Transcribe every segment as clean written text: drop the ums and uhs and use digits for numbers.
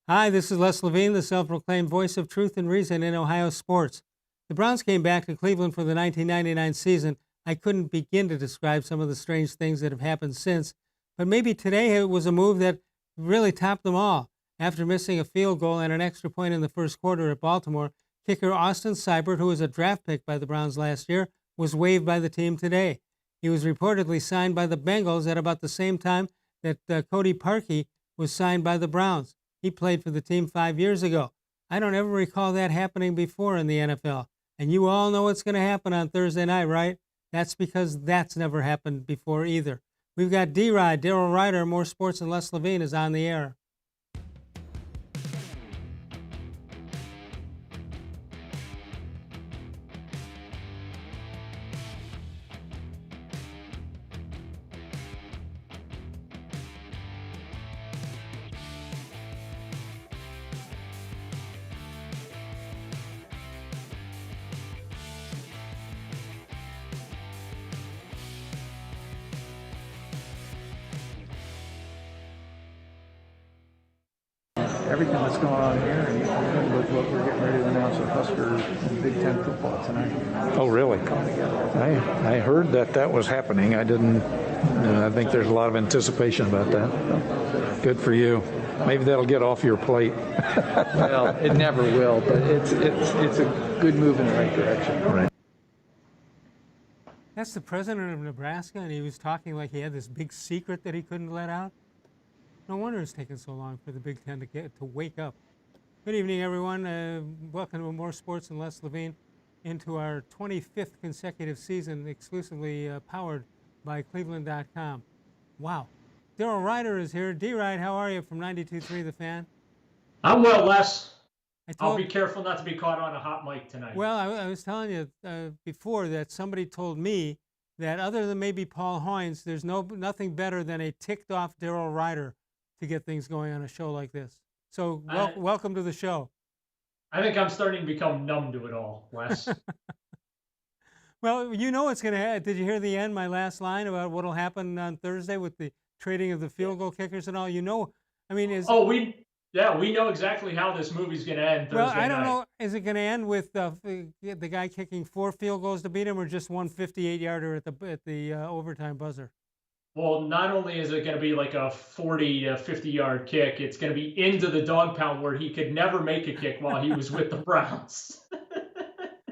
Hi, this is Les Levine, the self-proclaimed voice of truth and reason in Ohio sports. The Browns came back to Cleveland for the 1999 season. I couldn't begin to describe some of the strange things that have happened since, but maybe today it was a move that really topped them all. After missing a field goal and an extra point in the first quarter at Baltimore, kicker Austin Seibert, who was a draft pick by the Browns last year, was waived by the team today. He was reportedly signed by the Bengals at about the same time that Cody Parkey was signed by the Browns. He played for the team 5 years ago. I don't ever recall that happening before in the NFL. And you all know what's going to happen on Thursday night, right? That's because that's never happened before either. We've got D-Rod, Daryl Ruiter, More Sports, and Les Levine is on the air. Everything that's going on here, and even with what we're getting ready to announce with Husker and Big Ten football tonight. Oh, really? I heard that was happening. I didn't. I think there's a lot of anticipation about that. Good for you. Maybe that'll get off your plate. Well, it never will, but it's a good move in the right direction. Right. That's the president of Nebraska, and he was talking like he had this big secret that he couldn't let out. No wonder it's taken so long for the Big Ten to wake up. Good evening, everyone. Welcome to More Sports and Les Levine, into our 25th consecutive season, exclusively powered by cleveland.com. Wow. Daryl Ruiter is here. D-Ride, how are you from 92.3 The Fan? I'm well, Les. I'll be careful not to be caught on a hot mic tonight. Well, I was telling you before that somebody told me that other than maybe Paul Hoynes, there's nothing better than a ticked-off Daryl Ruiter to get things going on a show like this. So welcome to the show. I think I'm starting to become numb to it all, Les. Well, you know what's going to happen. Did you hear the end, my last line about what will happen on Thursday with the trading of the field goal kickers and all? You know, I mean, we know exactly how this movie's going to end Thursday Well, I don't night. know. Is it going to end with the guy kicking 4 field goals to beat him, or just one 58-yarder at the overtime buzzer? Well, not only is it going to be like a 40 to 50-yard kick, it's going to be into the dog pound where he could never make a kick while he was with the Browns.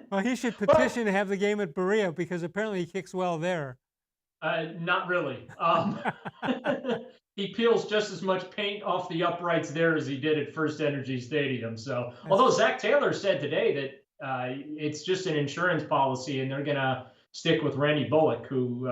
Well, he should petition to have the game at Berea because apparently he kicks well there. Not really. He peels just as much paint off the uprights there as he did at First Energy Stadium. So, although Zach Taylor said today that it's just an insurance policy and they're going to stick with Randy Bullock, who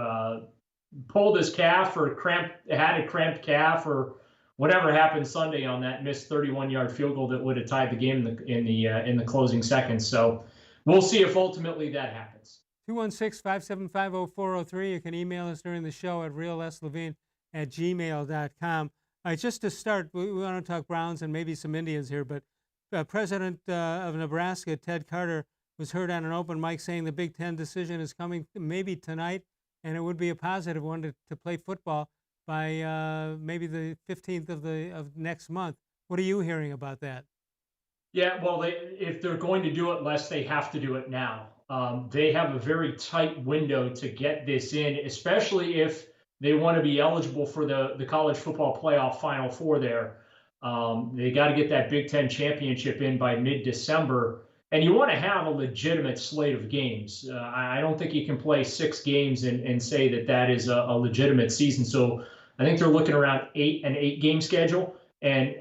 pulled his calf or had a cramped calf or whatever happened Sunday on that missed 31-yard field goal that would have tied the game in the closing seconds. So we'll see if ultimately that happens. 216-575-0403. You can email us during the show at realeslevine@gmail.com. Just to start, we want to talk Browns and maybe some Indians here, but President of Nebraska, Ted Carter, was heard on an open mic saying the Big Ten decision is coming maybe tonight, and it would be a positive one to play football by maybe the 15th of next month. What are you hearing about that? Yeah, well, if they're going to do it, Les, they have to do it now. They have a very tight window to get this in, especially if they want to be eligible for the college football playoff Final Four there. They got to get that Big Ten championship in by mid-December. And you want to have a legitimate slate of games. I don't think you can play 6 games and say that is a legitimate season. So I think they're looking around an 8-game schedule, and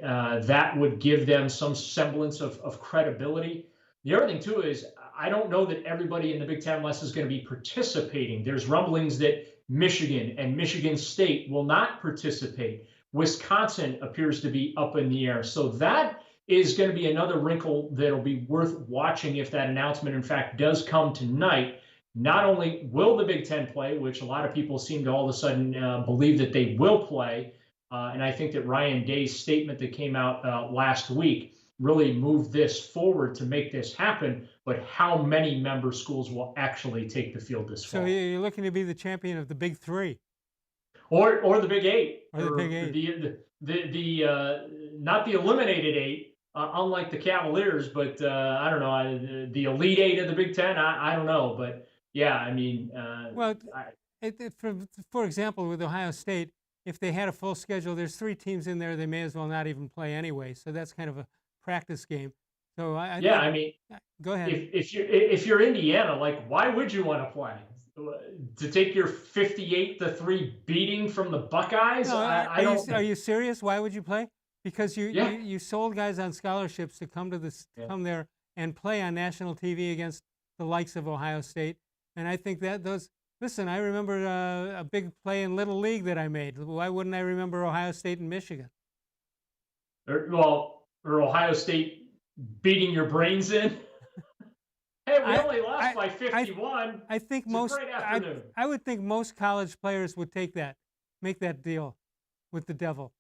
that would give them some semblance of credibility. The other thing, too, is I don't know that everybody in the Big Ten is going to be participating. There's rumblings that Michigan and Michigan State will not participate. Wisconsin appears to be up in the air. So that is going to be another wrinkle that'll be worth watching if that announcement, in fact, does come tonight. Not only will the Big Ten play, which a lot of people seem to all of a sudden believe that they will play, and I think that Ryan Day's statement that came out last week really moved this forward to make this happen, but how many member schools will actually take the field this fall? So you're looking to be the champion of the Big Three. or the Big Eight, or the Big Eight. The not the eliminated eight, unlike the Cavaliers, but I don't know, the Elite Eight of the Big Ten. I don't know, but yeah, I mean, Well, I, for example, with Ohio State, if they had a full schedule, there's 3 teams in there. They may as well not even play anyway. So that's kind of a practice game. So I yeah, think, I mean, go ahead. if you're Indiana, like, why would you want to play? To take your 58-3 beating from the Buckeyes? No, I don't. are you serious? Why would you play? Because Yeah. you sold guys on scholarships to come to this, Yeah. come there and play on national TV against the likes of Ohio State. And I think that those. Listen, I remember a big play in Little League that I made. Why wouldn't I remember Ohio State and Michigan? Or Ohio State beating your brains in. Hey, we only lost by 51. I think It's a great afternoon. I would think most college players would make that deal with the devil.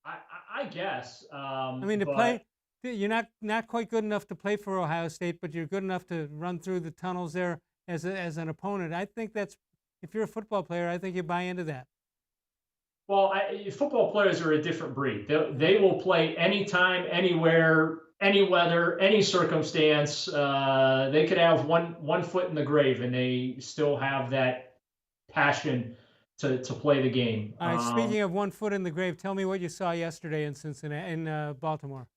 I guess. I mean, to but- play, you're not quite good enough to play for Ohio State, but you're good enough to run through the tunnels there as an opponent. I think that's, if you're a football player, I think you buy into that. Well, football players are a different breed. They will play anytime, anywhere, any weather, any circumstance. They could have one foot in the grave, and they still have that passion to play the game. All right, speaking of 1 foot in the grave, tell me what you saw yesterday in Baltimore.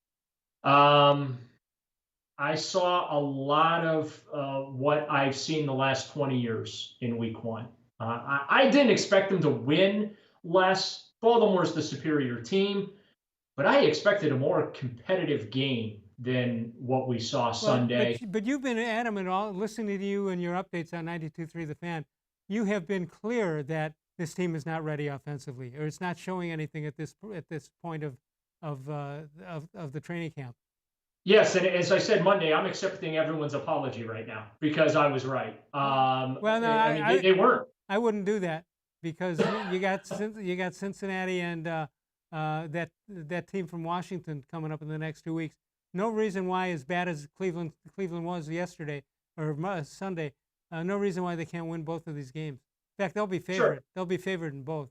I saw a lot of what I've seen the last 20 years in Week 1. I didn't expect them to win less. Baltimore's the superior team, but I expected a more competitive game than what we saw Sunday. But you've been adamant, listening to you and your updates on 92.3 The Fan, you have been clear that this team is not ready offensively, or it's not showing anything at this point of the training camp. Yes, and as I said Monday, I'm accepting everyone's apology right now because I was right. Well, no, I mean, they weren't. I wouldn't do that because you got Cincinnati and that team from Washington coming up in the next 2 weeks. No reason why, as bad as Cleveland was yesterday or Sunday, no reason why they can't win both of these games. In fact, they'll be favored. Sure. They'll be favored in both.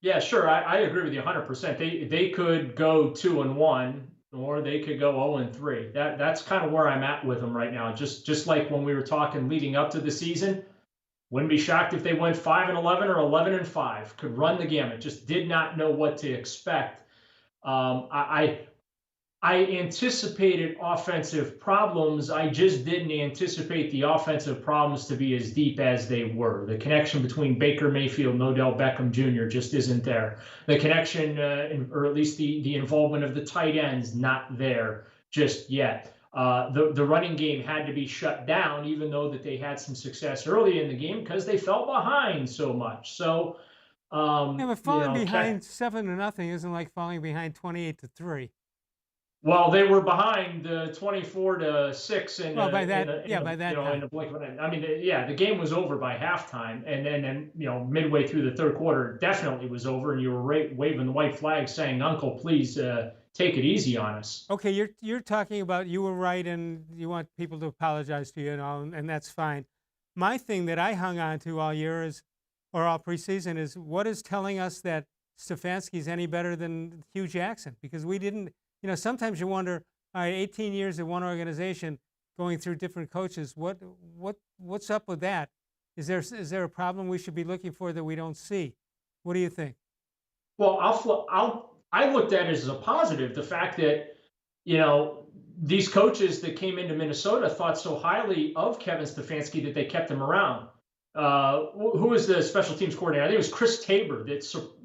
Yeah, sure. I agree with you 100%. They could go 2-1, or they could go 0-3. That's kind of where I'm at with them right now. Just like when we were talking leading up to the season, wouldn't be shocked if they went 5-11 or 11-5. Could run the gamut. Just did not know what to expect. I anticipated offensive problems. I just didn't anticipate the offensive problems to be as deep as they were. The connection between Baker Mayfield and Odell Beckham Jr. just isn't there. The connection, or at least the involvement of the tight ends, not there just yet. The running game had to be shut down, even though that they had some success early in the game because they fell behind so much. So, yeah, but falling behind 7-0 isn't like falling behind 28-3. Well, they were behind 24-6, and by that time. in a blink of an eye. I mean, the game was over by halftime, and then midway through the third quarter, it definitely was over, and you were waving the white flag, saying, "Uncle, please take it easy on us." Okay, you're talking about you were right, and you want people to apologize to you and all, and that's fine. My thing that I hung on to all year or all preseason is what is telling us that Stefanski's any better than Hugh Jackson, because we didn't. Sometimes you wonder, all right, 18 years at one organization, going through different coaches. What's up with that? Is there a problem we should be looking for that we don't see? What do you think? Well, I looked at it as a positive. The fact that these coaches that came into Minnesota thought so highly of Kevin Stefanski that they kept him around. Who was the special teams coordinator? I think it was Chris Tabor that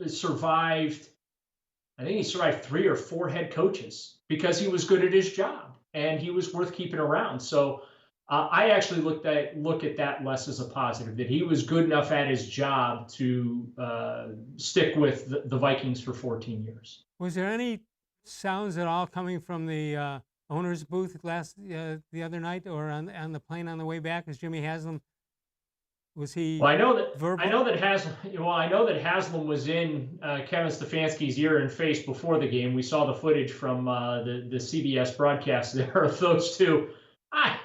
survived. I think he survived 3 or 4 head coaches because he was good at his job and he was worth keeping around. So I actually look at that less as a positive, that he was good enough at his job to stick with the Vikings for 14 years. Was there any sounds at all coming from the owner's booth the other night or on the plane on the way back? Was Jimmy Haslam? Was he? Well, I know that verbal? Haslam was in Kevin Stefanski's ear and face before the game. We saw the footage from the CBS broadcast there of those two. I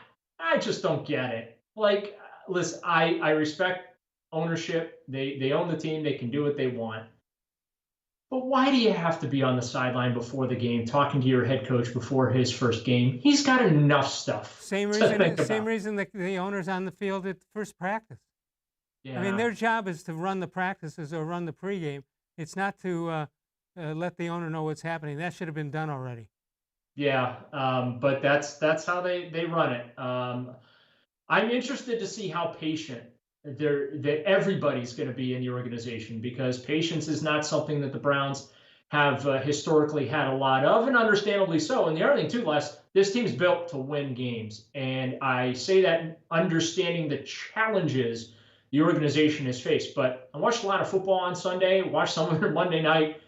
just don't get it. Like, listen, I respect ownership. They own the team. They can do what they want. But why do you have to be on the sideline before the game, talking to your head coach before his first game? He's got enough stuff Same to think reason. Same about. reason the owner's on the field at the first practice. I mean, Yeah. their job is to run the practices or run the pregame. It's not to let the owner know what's happening. That should have been done already. Yeah, but that's how they run it. I'm interested to see how patient that everybody's going to be in the organization, because patience is not something that the Browns have historically had a lot of, and understandably so. And the other thing too, Les, this team's built to win games, and I say that understanding the challenges the organization has faced. But I watched a lot of football on Sunday, watched some of it Monday night,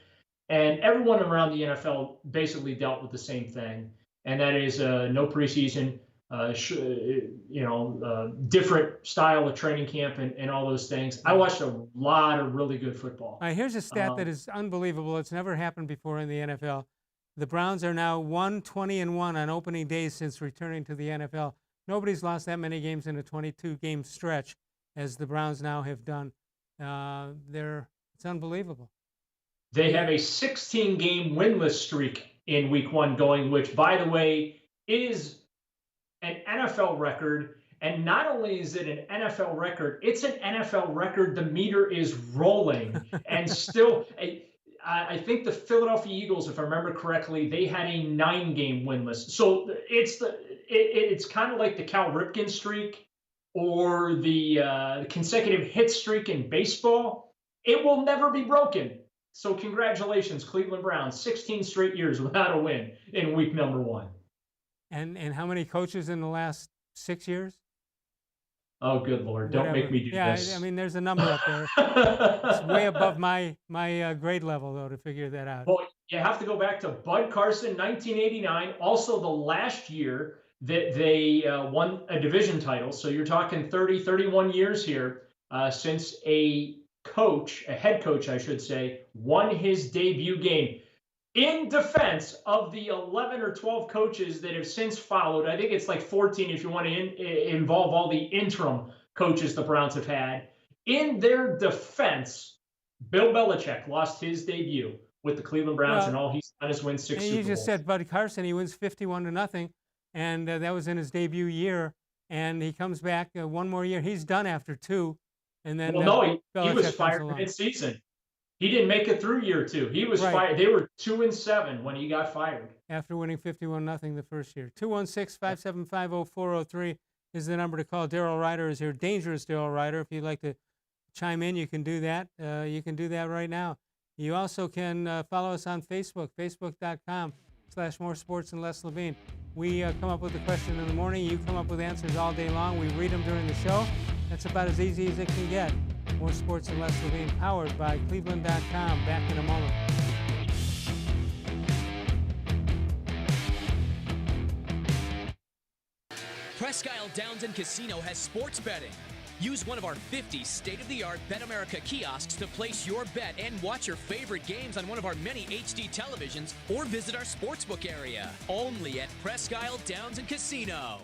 and everyone around the NFL basically dealt with the same thing, and that is no preseason, different style of training camp, and all those things. I watched a lot of really good football. Here's a stat that is unbelievable. It's never happened before in the NFL. The Browns are now 1-20-1 on opening days since returning to the NFL. Nobody's lost that many games in a 22-game stretch as the Browns now have done. It's unbelievable. They have a 16-game winless streak in Week 1 going, which, by the way, is an NFL record. And not only is it an NFL record, it's an NFL record. The meter is rolling. And still, I think the Philadelphia Eagles, if I remember correctly, they had a 9-game winless. So it's kind of like the Cal Ripken streak or the consecutive hit streak in baseball. It will never be broken. So congratulations, Cleveland Browns, 16 straight years without a win in week number 1. And how many coaches in the last 6 years? Oh, good Lord. Whatever. Don't make me do this. Yeah, I mean, there's a number up there. It's way above my grade level, though, to figure that out. Well, you have to go back to Bud Carson, 1989, also the last year that they won a division title. So you're talking 30, 31 years here since a head coach, I should say, won his debut game. In defense of the 11 or 12 coaches that have since followed, I think it's like 14 if you want to involve all the interim coaches the Browns have had. In their defense, Bill Belichick lost his debut with the Cleveland Browns, and all he's done is win 6 Super Bowls. You just said Bud Carson, he wins 51-0, and that was in his debut year, and he comes back one more year. He's done after 2, and then he was Belichick fired mid-season. He didn't make it through year 2. He was fired. They were 2-7 when he got fired after winning 51-0 the first year. 216-575-0403 is the number to call. Daryl Ruiter is here. Dangerous Daryl Ruiter. If you'd like to chime in, you can do that. You can do that right now. You also can follow us on Facebook, facebook.com/More Sports and Less Levine. We come up with a question in the morning. You come up with answers all day long. We read them during the show. That's about as easy as it can get. More Sports and Less Levine, powered by cleveland.com. Back in a moment. Presque Isle Downs and Casino has sports betting. Use one of our 50 state-of-the-art Bet America kiosks to place your bet and watch your favorite games on one of our many HD televisions, or visit our sportsbook area. Only at Presque Isle Downs and Casino.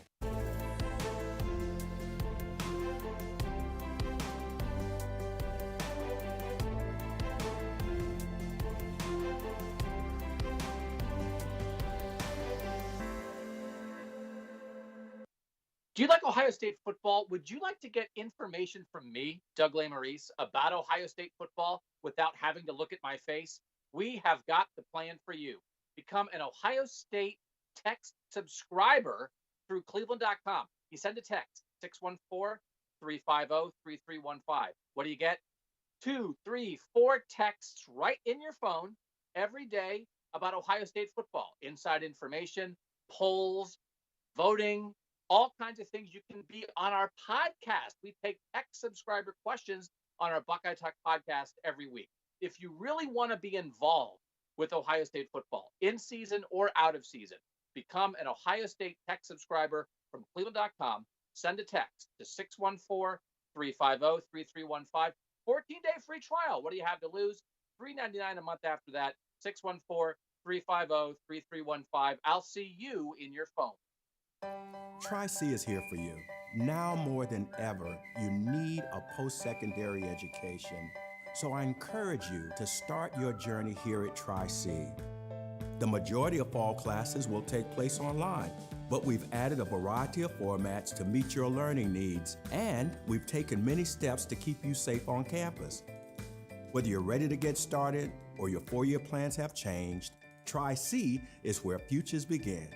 Do you like Ohio State football? Would you like to get information from me, Doug Maurice, about Ohio State football without having to look at my face? We have got the plan for you. Become an Ohio State text subscriber through cleveland.com. You send a text, 614-350-3315. What do you get? 2, 3, 4 texts right in your phone every day about Ohio State football. Inside information, polls, voting, all kinds of things. You can be on our podcast. We take text subscriber questions on our Buckeye Talk podcast every week. If you really want to be involved with Ohio State football, in season or out of season, become an Ohio State text subscriber from cleveland.com. Send a text to 614-350-3315. 14-day free trial. What do you have to lose? $3.99 a month after that. 614-350-3315. I'll see you in your phone. Tri-C is here for you. Now more than ever, you need a post-secondary education. So I encourage you to start your journey here at Tri-C. The majority of fall classes will take place online, but we've added a variety of formats to meet your learning needs, and we've taken many steps to keep you safe on campus. Whether you're ready to get started or your four-year plans have changed, Tri-C is where futures begin.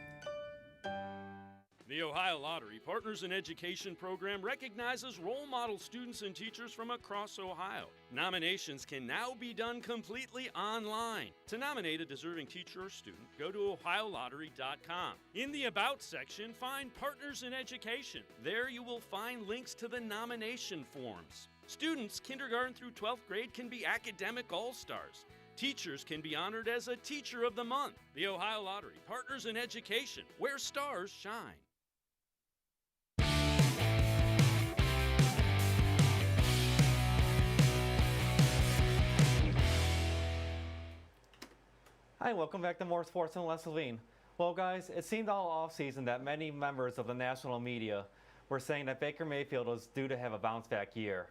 The Ohio Lottery Partners in Education program recognizes role model students and teachers from across Ohio. Nominations can now be done completely online. To nominate a deserving teacher or student, go to ohiolottery.com. In the About section, find Partners in Education. There you will find links to the nomination forms. Students kindergarten through 12th grade can be academic all-stars. Teachers can be honored as a Teacher of the Month. The Ohio Lottery Partners in Education, where stars shine. Hi, welcome back to More Sports and Less Levine. Well, guys, it seemed all offseason that many members of the national media were saying that Baker Mayfield was due to have a bounce-back year.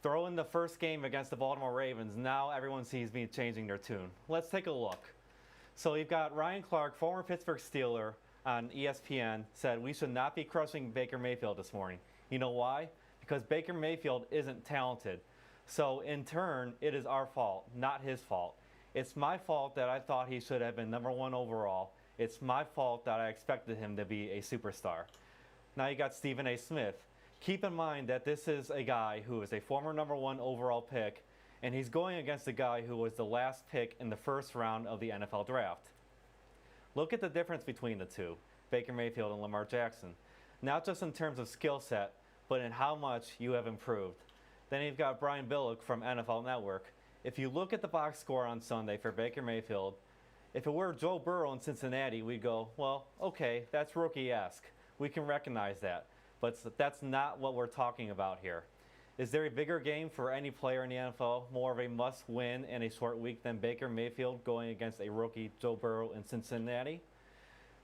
Throw in the first game against the Baltimore Ravens, now everyone sees me changing their tune. Let's take a look. So you've got Ryan Clark, former Pittsburgh Steeler, on ESPN, said we should not be crushing Baker Mayfield this morning. You know why? Because Baker Mayfield isn't talented. So in turn, it is our fault, not his fault. It's my fault that I thought he should have been #1 overall. It's my fault that I expected him to be a superstar. Now you got Stephen A. Smith. Keep in mind that this is a guy who is a former #1 overall pick, and he's going against a guy who was the last pick in the first round of the NFL draft. Look at the difference between the two, Baker Mayfield and Lamar Jackson. Not just in terms of skill set, but in how much you have improved. Then you've got Brian Billick from NFL Network. If you look at the box score on Sunday for Baker Mayfield, if it were Joe Burrow in Cincinnati, we'd go, well, okay, that's rookie-esque. We can recognize that. But that's not what we're talking about here. Is there a bigger game for any player in the NFL, more of a must-win in a short week than Baker Mayfield going against a rookie Joe Burrow in Cincinnati?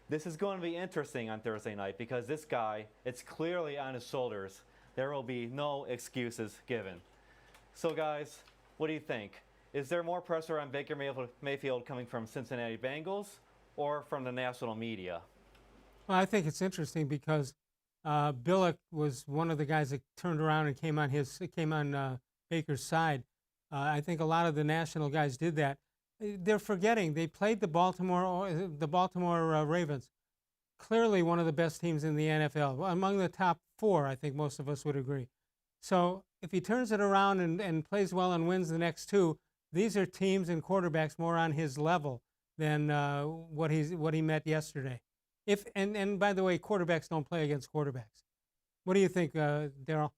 This is going to be interesting on Thursday night because this guy, it's clearly on his shoulders. There will be no excuses given. So guys, what do you think? Is there more pressure on Baker Mayfield coming from Cincinnati Bengals or from the national media? Well, I think it's interesting because Billick was one of the guys that turned around and came on Baker's side. I think a lot of the national guys did that. They're forgetting they played the Baltimore Ravens, clearly one of the best teams in the NFL, among the top 4. I think most of us would agree. So if he turns it around and plays well and wins the next 2, these are teams and quarterbacks more on his level than what he met yesterday. And by the way, quarterbacks don't play against quarterbacks. What do you think, Daryl?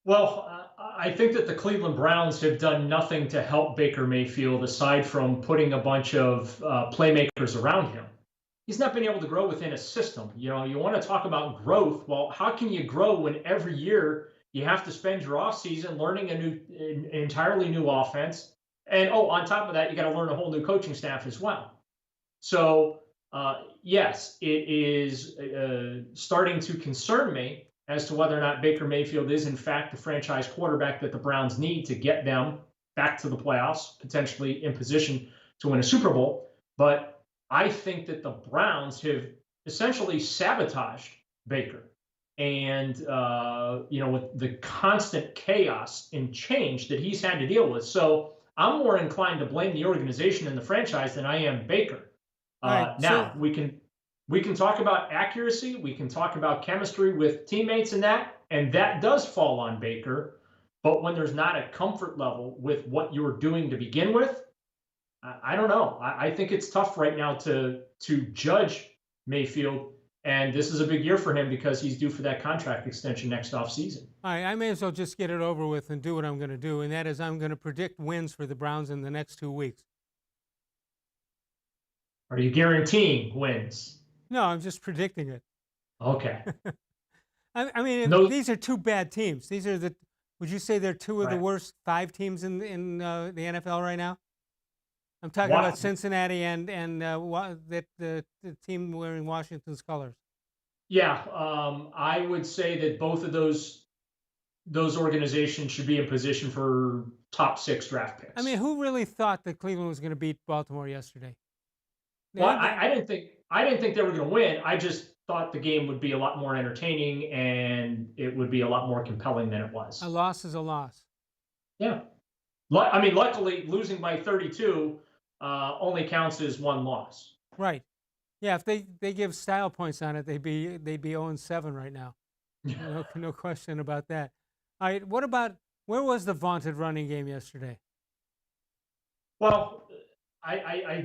Well, I think that the Cleveland Browns have done nothing to help Baker Mayfield aside from putting a bunch of playmakers around him. He's not been able to grow within a system. You know, you want to talk about growth. Well, how can you grow when every year you have to spend your offseason learning an entirely new offense? And, on top of that, you got to learn a whole new coaching staff as well. So, yes, it is starting to concern me as to whether or not Baker Mayfield is, in fact, the franchise quarterback that the Browns need to get them back to the playoffs, potentially in position to win a Super Bowl. But I think that the Browns have essentially sabotaged Baker. And, with the constant chaos and change that he's had to deal with. So I'm more inclined to blame the organization and the franchise than I am Baker. Now, we can talk about accuracy. We can talk about chemistry with teammates and that does fall on Baker. But when there's not a comfort level with what you were doing to begin with, I don't know. I think it's tough right now to judge Mayfield. And this is a big year for him because he's due for that contract extension next offseason. All right, I may as well just get it over with and do what I'm going to do, and that is I'm going to predict wins for the Browns in the next 2 weeks. Are you guaranteeing wins? No, I'm just predicting it. Okay. I mean, these are 2 bad teams. These are would you say they're 2 of the worst 5 teams in the NFL right now? I'm talking about Cincinnati and the team wearing Washington's colors. Yeah, I would say that both of those organizations should be in position for top 6 draft picks. I mean, who really thought that Cleveland was going to beat Baltimore yesterday? Well, They- I didn't think they were going to win. I just thought the game would be a lot more entertaining and it would be a lot more compelling than it was. A loss is a loss. Yeah. I mean, luckily, losing by 32 only counts as one loss. Right. Yeah, if they give style points on it, they'd be 0-7 right now. No question about that. All right, what about where was the vaunted running game yesterday? Well, I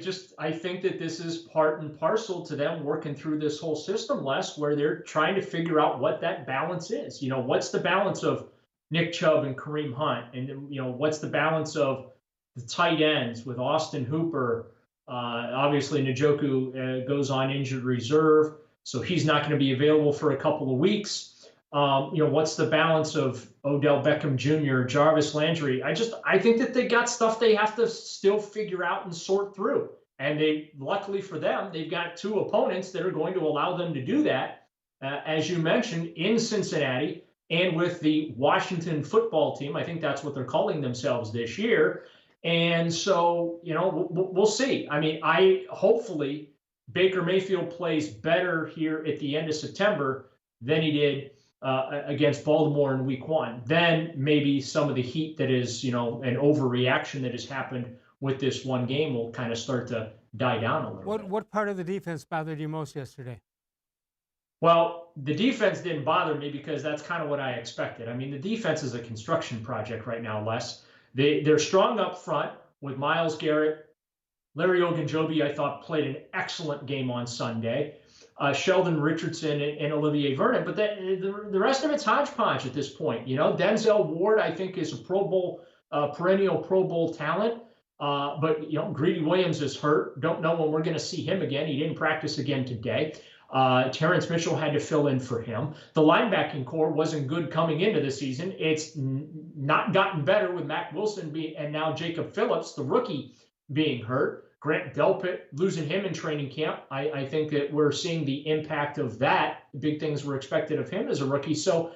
think that this is part and parcel to them working through this whole system, Les, where they're trying to figure out what that balance is. What's the balance of Nick Chubb and Kareem Hunt, and what's the balance of the tight ends with Austin Hooper. Obviously, Njoku goes on injured reserve, so he's not going to be available for a couple of weeks. What's the balance of Odell Beckham Jr., Jarvis Landry? I think that they got stuff they have to still figure out and sort through. And luckily for them, they've got 2 opponents that are going to allow them to do that. As you mentioned, in Cincinnati and with the Washington football team. I think that's what they're calling themselves this year. And so, we'll see. I mean, hopefully Baker Mayfield plays better here at the end of September than he did against Baltimore in week 1. Then maybe some of the heat that is, an overreaction that has happened with this one game will kind of start to die down a little bit. What part of the defense bothered you most yesterday? Well, the defense didn't bother me because that's kind of what I expected. I mean, the defense is a construction project right now, Les. They're strong up front with Myles Garrett. Larry Ogunjobi, I thought, played an excellent game on Sunday. Sheldon Richardson and Olivier Vernon. But the rest of it's hodgepodge at this point. Denzel Ward, I think, is a Pro Bowl, perennial Pro Bowl talent. But Greedy Williams is hurt. Don't know when we're going to see him again. He didn't practice again today. Terrence Mitchell had to fill in for him. The linebacking core wasn't good coming into the season. It's not gotten better with Mac Wilson and now Jacob Phillips, the rookie, being hurt. Grant Delpit, losing him in training camp. I think that we're seeing the impact of that. Big things were expected of him as a rookie. So,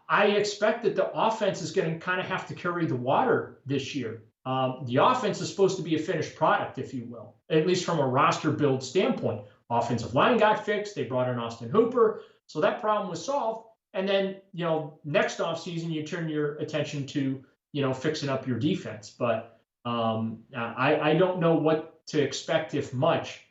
I expect that the offense is going to kind of have to carry the water this year. The offense is supposed to be a finished product, if you will, at least from a roster build standpoint. Offensive line got fixed. They brought in Austin Hooper. So that problem was solved. And then, next offseason, you turn your attention to, fixing up your defense. But I don't know what to expect, if much,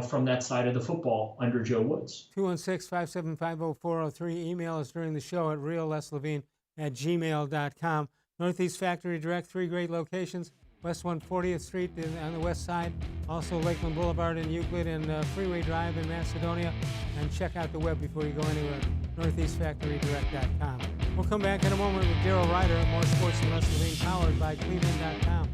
from that side of the football under Joe Woods. 216-575-0403. Email us during the show at reallesLevine@gmail.com. Northeast Factory Direct, 3 great locations. West 140th Street on the west side. Also Lakeland Boulevard in Euclid and Freeway Drive in Macedonia. And check out the web before you go anywhere, northeastfactorydirect.com. We'll come back in a moment with Daryl Ruiter, more sports and less Levine, powered by cleveland.com.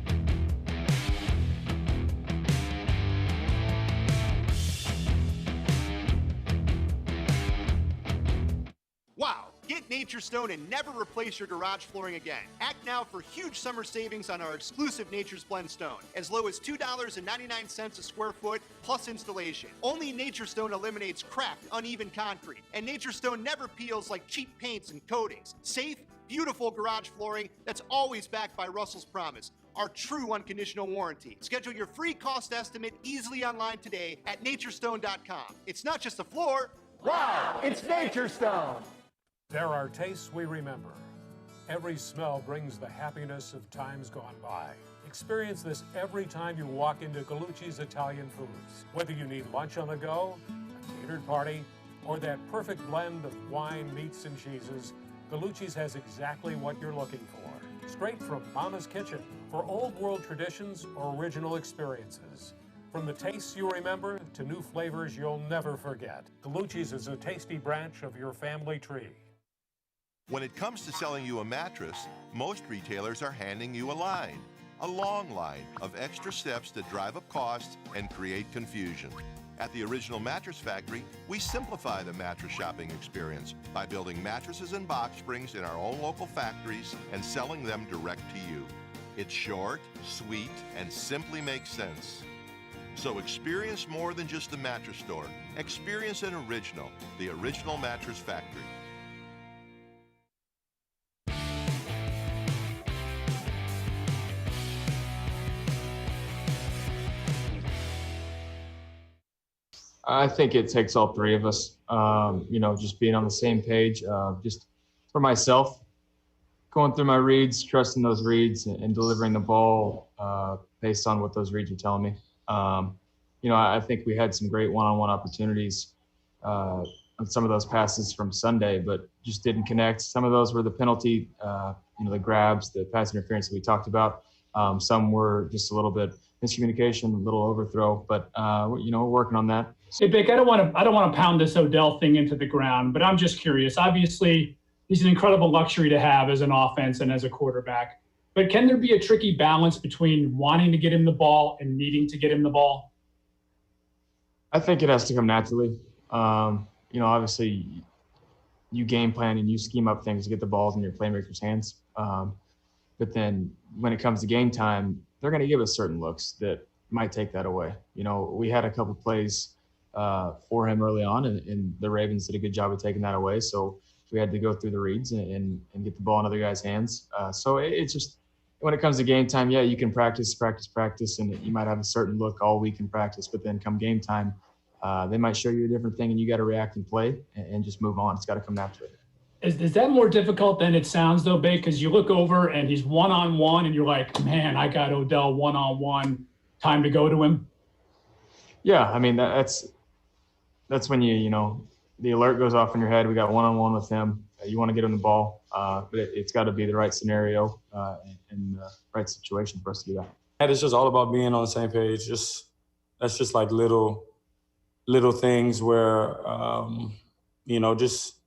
Wow! Get Nature's Stone and never replace your garage flooring again. Act now for huge summer savings on our exclusive Nature's Blend Stone, as low as $2.99 a square foot plus installation. Only Nature's Stone eliminates cracked, uneven concrete, and Nature's Stone never peels like cheap paints and coatings. Safe, beautiful garage flooring that's always backed by Russell's Promise, our true unconditional warranty. Schedule your free cost estimate easily online today at naturestone.com. It's not just a floor. Wow, it's Nature's Stone. There are tastes we remember. Every smell brings the happiness of times gone by. Experience this every time you walk into Gallucci's Italian Foods. Whether you need lunch on the go, a catered party, or that perfect blend of wine, meats, and cheeses, Gallucci's has exactly what you're looking for. Straight from Mama's Kitchen for old world traditions or original experiences. From the tastes you remember to new flavors you'll never forget. Gallucci's is a tasty branch of your family tree. When it comes to selling you a mattress, most retailers are handing you a long line of extra steps that drive up costs and create confusion. At the Original Mattress Factory, we simplify the mattress shopping experience by building mattresses and box springs in our own local factories and selling them direct to you. It's short, sweet, and simply makes sense. So experience more than just the mattress store. Experience an original, the Original Mattress Factory. I think it takes all three of us, just being on the same page. Just for myself, going through my reads, trusting those reads, and delivering the ball based on what those reads are telling me. I think we had some great one-on-one opportunities on some of those passes from Sunday, but just didn't connect. Some of those were the penalty, the grabs, the pass interference that we talked about. Some were just a little bit miscommunication, a little overthrow, but we're working on that. Hey, Vic, I don't want to pound this Odell thing into the ground, but I'm just curious. Obviously, he's an incredible luxury to have as an offense and as a quarterback. But can there be a tricky balance between wanting to get him the ball and needing to get him the ball? I think it has to come naturally. Obviously, you game plan and you scheme up things to get the balls in your playmakers' hands. But then when it comes to game time, they're going to give us certain looks that might take that away. We had a couple plays for him early on, and the Ravens did a good job of taking that away. So we had to go through the reads and get the ball in other guys' hands. So it's just, when it comes to game time, yeah, you can practice, and you might have a certain look all week in practice, but then come game time, they might show you a different thing, and you got to react and play and just move on. It's got to come naturally. Is that more difficult than it sounds, though, Big? Because you look over and he's one-on-one, and you're like, man, I got Odell one-on-one. Time to go to him. Yeah, I mean, that's when the alert goes off in your head. We got one-on-one with him. You want to get him the ball, but it's got to be the right scenario and the right situation for us to do that. And it's just all about being on the same page. That's just like little things where just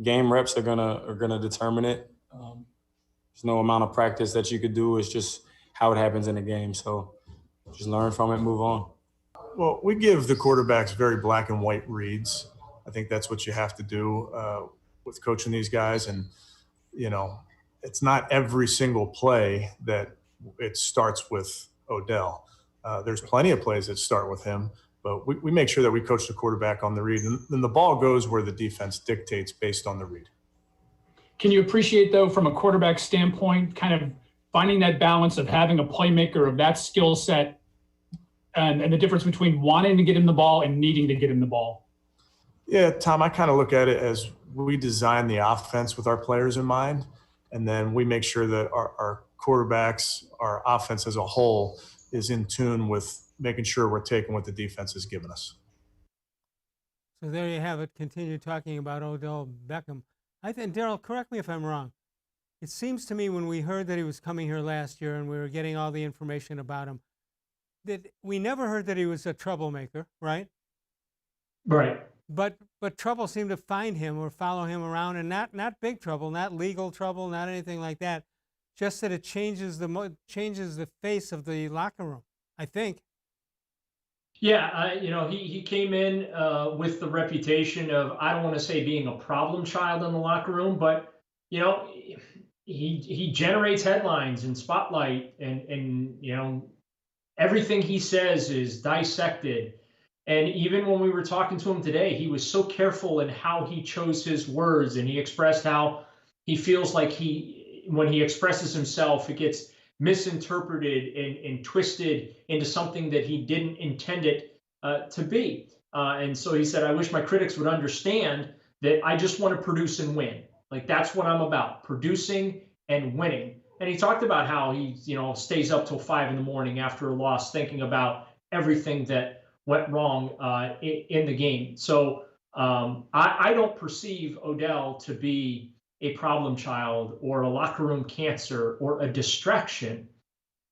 game reps are gonna determine it. There's no amount of practice that you could do. It's just how it happens in a game. So just learn from it, move on. Well, we give the quarterbacks very black and white reads. I think that's what you have to do with coaching these guys. And, it's not every single play that it starts with Odell. There's plenty of plays that start with him, but we make sure that we coach the quarterback on the read. And then the ball goes where the defense dictates based on the read. Can you appreciate, though, from a quarterback standpoint, kind of finding that balance of having a playmaker of that skill set and the difference between wanting to get him the ball and needing to get him the ball? Yeah, Tom, I kind of look at it as we design the offense with our players in mind, and then we make sure that our quarterbacks, our offense as a whole, is in tune with making sure we're taking what the defense has given us. So there you have it. Continue talking about Odell Beckham. I think, Daryl, correct me if I'm wrong. It seems to me when we heard that he was coming here last year and we were getting all the information about him, that we never heard that he was a troublemaker, right? Right. But trouble seemed to find him or follow him around, and not big trouble, not legal trouble, not anything like that. Just that it changes the face of the locker room, I think. Yeah, he came in with the reputation of, I don't want to say being a problem child in the locker room, but he generates headlines and spotlight, and everything he says is dissected. And even when we were talking to him today, he was so careful in how he chose his words, and he expressed how he feels like when he expresses himself, it gets misinterpreted and twisted into something that he didn't intend it to be. And so he said, I wish my critics would understand that I just want to produce and win. Like, that's what I'm about, producing and winning. And he talked about how he, stays up till 5 a.m. after a loss, thinking about everything that went wrong in the game. So I don't perceive Odell to be a problem child or a locker room cancer or a distraction,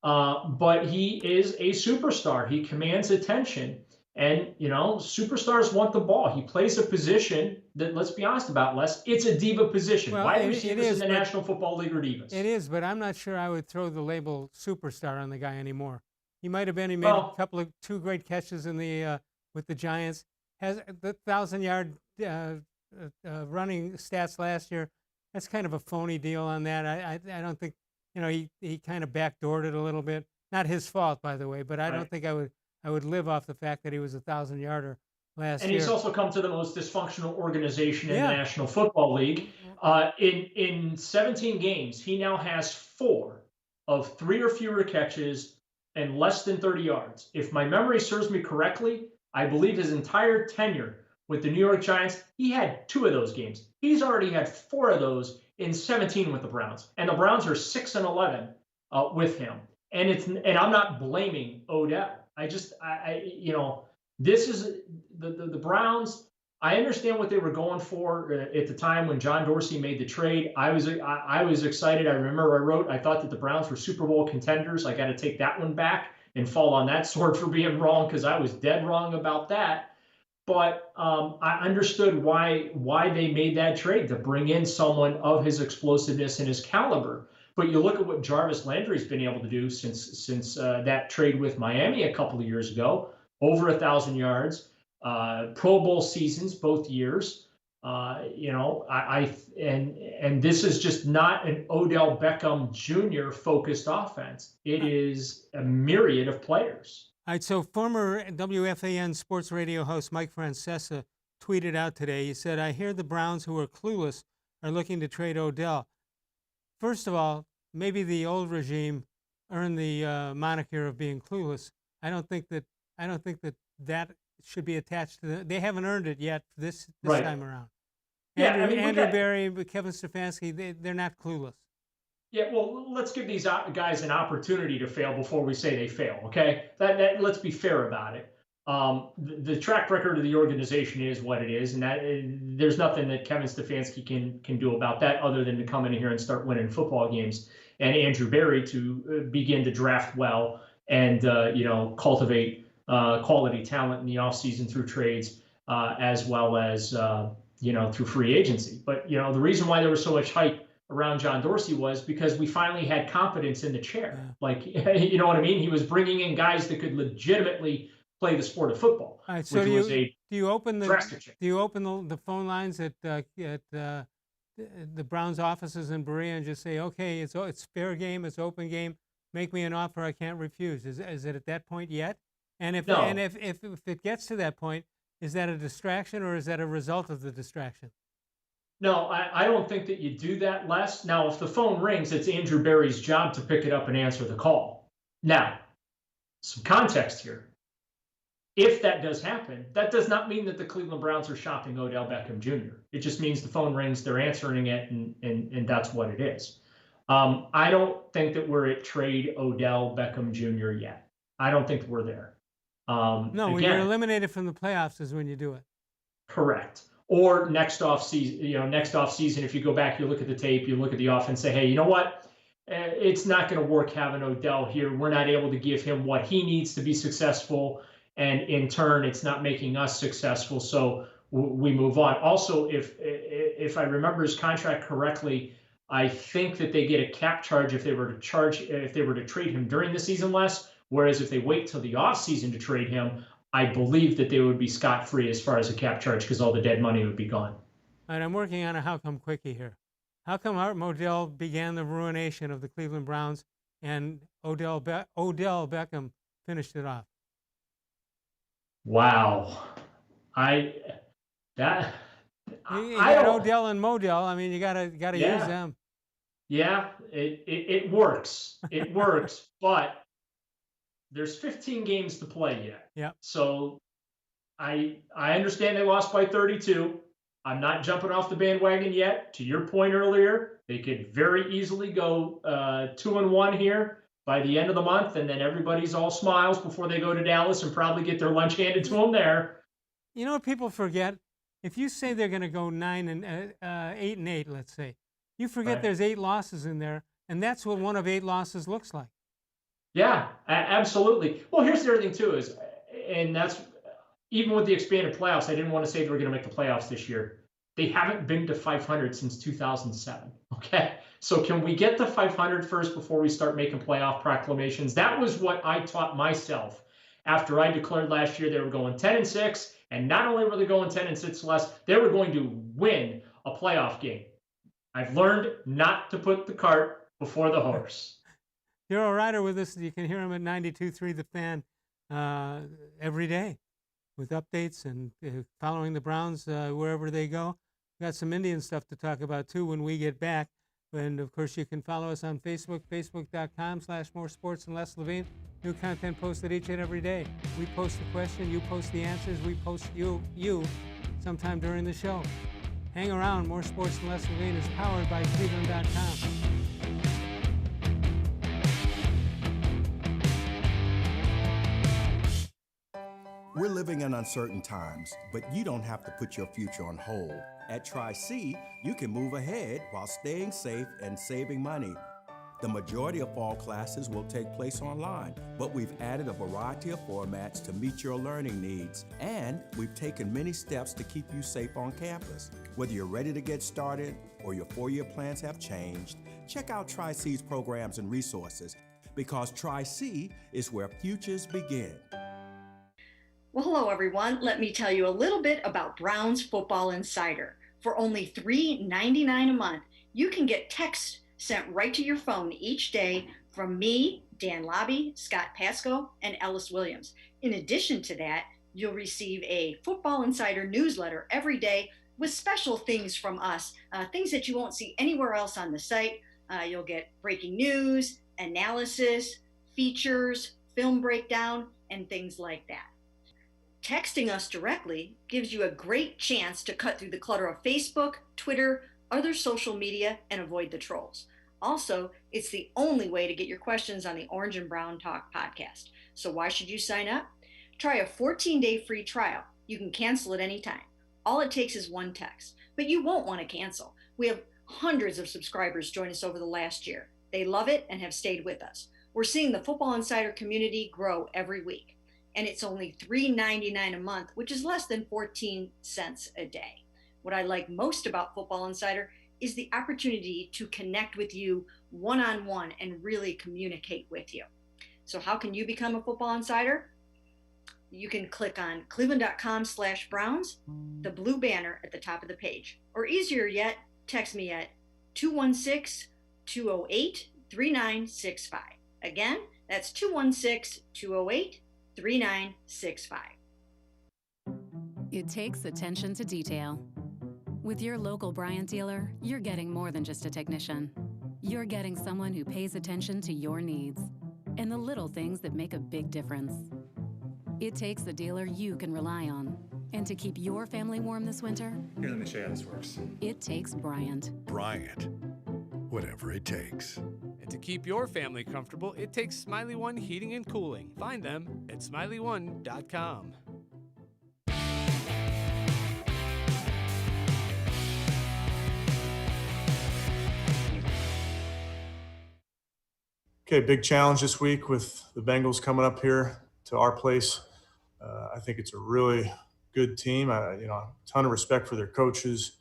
but he is a superstar. He commands attention, and superstars want the ball. He plays a position that, let's be honest about, Les, it's a diva position. Well, Wide it receivers is, in the but National Football League are divas. It is, but I'm not sure I would throw the label superstar on the guy anymore. He might have been. He made two great catches in the with the Giants. Has the 1,000-yard running stats last year. That's kind of a phony deal on that. I don't think, he kind of backdoored it a little bit. Not his fault, by the way, but I don't think I would I would live off the fact that he was a 1,000-yarder last And year. he's also come to the most dysfunctional organization in Yeah. the National Football League. In 17 games, he now has 4 of 3 or fewer catches and less than 30 yards. If my memory serves me correctly, I believe his entire tenure with the New York Giants, he had 2 of those games. He's already had 4 of those in 17 with the Browns, and the Browns are 6-11 with him. And I'm not blaming Odell. This is the Browns. I understand what they were going for at the time when John Dorsey made the trade. I was excited. I remember I wrote, I thought that the Browns were Super Bowl contenders. I got to take that one back and fall on that sword for being wrong, because I was dead wrong about that. But I understood why they made that trade, to bring in someone of his explosiveness and his caliber. But you look at what Jarvis Landry's been able to do since that trade with Miami a couple of years ago, over 1,000 yards, Pro Bowl seasons both years. And this is just not an Odell Beckham Jr. focused offense. It is a myriad of players. All right, so former WFAN sports radio host Mike Francesa tweeted out today. He said, "I hear the Browns, who are clueless, are looking to trade Odell." First of all, maybe the old regime earned the moniker of being clueless. I don't think that should be attached to them. They haven't earned it yet this Right. time around. Yeah, Andrew Berry, Kevin Stefanski, they're not clueless. Yeah, well, let's give these guys an opportunity to fail before we say they fail, okay? That let's be fair about it. The track record of the organization is what it is, and there's nothing that Kevin Stefanski can do about that other than to come in here and start winning football games, and Andrew Berry to begin to draft well and cultivate quality talent in the offseason through trades, as well as through free agency. But the reason why there was so much hype around John Dorsey was because we finally had competence in the chair. Yeah. Like, you know what I mean? He was bringing in guys that could legitimately play the sport of football. All right, so do you open the phone lines at the Browns offices in Berea and just say, okay, it's fair game, it's open game, make me an offer I can't refuse? Is it at that point yet? And if it gets to that point, is that a distraction or is that a result of the distraction? No, I don't think that you do that, Les. Now, if the phone rings, it's Andrew Berry's job to pick it up and answer the call. Now, some context here. If that does happen, that does not mean that the Cleveland Browns are shopping Odell Beckham Jr. It just means the phone rings, they're answering it, and that's what it is. I don't think that we're at trade Odell Beckham Jr. yet. I don't think we're there. No, when you're eliminated from the playoffs is when you do it. Correct. Or next off season, if you go back, you look at the tape, you look at the offense, say, hey, you know what? It's not going to work having Odell here. We're not able to give him what he needs to be successful. And in turn, it's not making us successful. So we move on. Also, if I remember his contract correctly, I think that they get a cap charge if they were to trade him during the season less. Whereas if they wait till the offseason to trade him, I believe that they would be scot-free as far as a cap charge because all the dead money would be gone. All right, I'm working on a how come quickie here. How come Art Modell began the ruination of the Cleveland Browns and Odell Beckham finished it off? Wow. You got Odell and Modell. I mean, you gotta use them. Yeah, it works. It works, but there's 15 games to play yet. Yeah. So I understand they lost by 32. I'm not jumping off the bandwagon yet. To your point earlier, they could very easily go 2-1 here by the end of the month, and then everybody's all smiles before they go to Dallas and probably get their lunch handed to them there. You know what people forget? If you say they're going to go 8-8, let's say, you forget There's 8 losses in there, and that's what one of 8 losses looks like. Yeah, absolutely. Well, here's the other thing too and that's even with the expanded playoffs. I didn't want to say they were going to make the playoffs this year. They haven't been to 500 since 2007. Okay, so can we get to 500 first before we start making playoff proclamations? That was what I taught myself after I declared last year they were going 10-6, and not only were they going 10-6 less, they were going to win a playoff game. I've learned not to put the cart before the horse. Daryl Ruiter with us. You can hear him at 92.3 The Fan. every day with updates and following the Browns wherever they go. We've got some Indian stuff to talk about, too, when we get back. And, of course, you can follow us on Facebook, facebook.com/More Sports and Less Levine. New content posted each and every day. We post the question, you post the answers, we post you sometime during the show. Hang around. More Sports and Less Levine is powered by cleveland.com. We're living in uncertain times, but you don't have to put your future on hold. At Tri-C, you can move ahead while staying safe and saving money. The majority of fall classes will take place online, but we've added a variety of formats to meet your learning needs, and we've taken many steps to keep you safe on campus. Whether you're ready to get started or your four-year plans have changed, check out Tri-C's programs and resources, because Tri-C is where futures begin. Well, hello everyone. Let me tell you a little bit about Browns Football Insider. For only $3.99 a month, you can get text sent right to your phone each day from me, Dan Lobby, Scott Pasco, and Ellis Williams. In addition to that, you'll receive a Football Insider newsletter every day with special things from us, things that you won't see anywhere else on the site. You'll get breaking news, analysis, features, film breakdown, and things like that. Texting us directly gives you a great chance to cut through the clutter of Facebook, Twitter, other social media, and avoid the trolls. Also, it's the only way to get your questions on the Orange and Brown Talk podcast. So why should you sign up? Try a 14-day free trial. You can cancel at any time. All it takes is one text, but you won't want to cancel. We have hundreds of subscribers join us over the last year. They love it and have stayed with us. We're seeing the Football Insider community grow every week. And it's only $3.99 a month, which is less than 14 cents a day. What I like most about Football Insider is the opportunity to connect with you one-on-one and really communicate with you. So how can you become a Football Insider? You can click on cleveland.com/Browns, the blue banner at the top of the page. Or easier yet, text me at 216-208-3965. Again, that's 216-208-3965. It takes attention to detail. With your local Bryant dealer, you're getting more than just a technician. You're getting someone who pays attention to your needs and the little things that make a big difference. It takes a dealer you can rely on. And to keep your family warm this winter, here, let me show you how this works. It takes Bryant. Bryant, whatever it takes. And to keep your family comfortable, it takes Smiley One Heating and Cooling. Find them at smiley1.com. Okay, big challenge this week with the Bengals coming up here to our place. I think it's a really good team. A ton of respect for their coaches.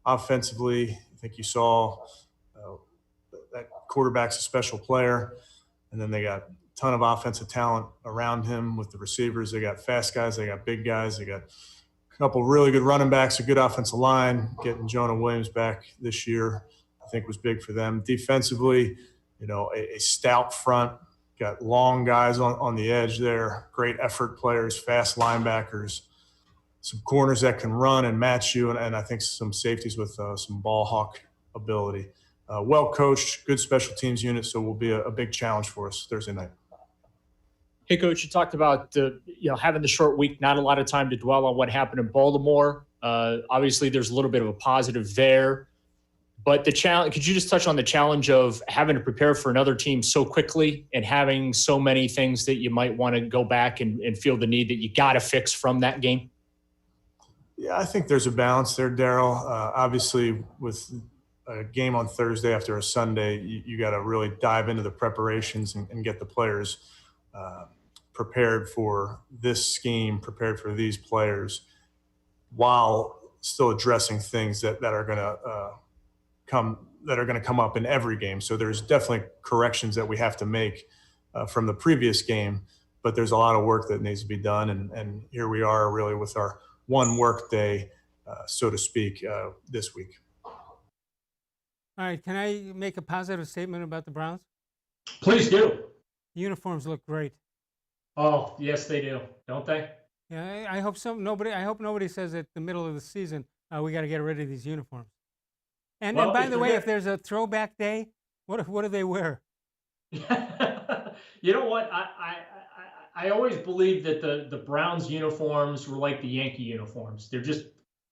Offensively, I think you saw that quarterback's a special player, and then they got a ton of offensive talent around him with the receivers. They got fast guys, they got big guys, they got a couple really good running backs, a good offensive line. Getting Jonah Williams back this year, I think, was big for them. Defensively, a stout front, got long guys on the edge there, great effort players, fast linebackers, some corners that can run and match you, and I think some safeties with some ball hawk ability. Well coached, good special teams unit, so will be a big challenge for us Thursday night. Hey, Coach, you talked about having the short week, not a lot of time to dwell on what happened in Baltimore. Obviously, there's a little bit of a positive there. But the challenge, could you just touch on the challenge of having to prepare for another team so quickly and having so many things that you might want to go back and feel the need that you got to fix from that game? Yeah, I think there's a balance there, Daryl. Obviously, with a game on Thursday after a Sunday, you got to really dive into the preparations and get the players prepared for this scheme, prepared for these players, while still addressing things that are going to come up in every game. So there's definitely corrections that we have to make from the previous game, but there's a lot of work that needs to be done. And here we are really with our one work day, so to speak, this week. All right, can I make a positive statement about the Browns? Please do. The uniforms look great. Oh, yes, they do, don't they? Yeah, I hope I hope nobody says at the middle of the season we got to get rid of these uniforms. And Well, by if the they're way, gonna- if there's a throwback day, what do they wear? You know what? I always believed that the Browns uniforms were like the Yankee uniforms. They're just